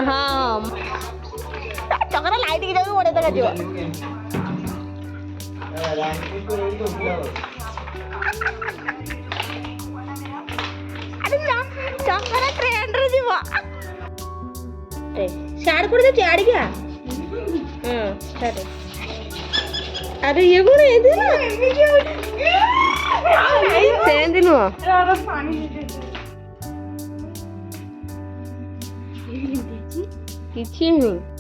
हाँ चकरा लाइट की जाऊ बड़े तक जीव अरे चकरा ट्रेन रे जीव शाड़ कर दे आड़ क्या अरे ये कौन है दिन सेन दिन किसी नहीं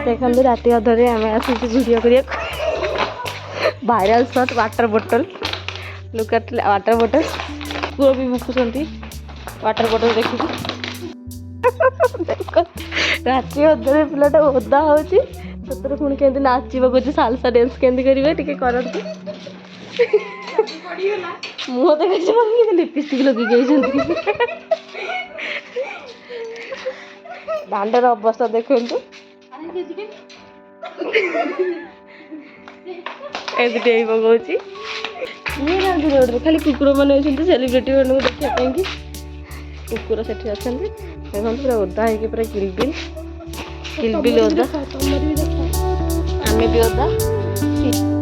देखो राति अधरे आम आस वीडियो कर भाइराल शॉट वाटर बोतल लुक एट वाटर बोतल पुओ भी मुकुंट वाटर बोतल देखिए देख राति अधरे पिलाटा ओदा हो पुणी के नाचक सालसा डांस केमती करेंगे टे करते मुह देखा लिपस्टिक लगे दांडर अवस्था देखु पकाऊँ रोड खाली कुकुर मैंने सेलिब्रिटी मान देखा कुकुर से अच्छा देखो पूरा ओदा है पूरा किलबिल ओदा आम भी ओदा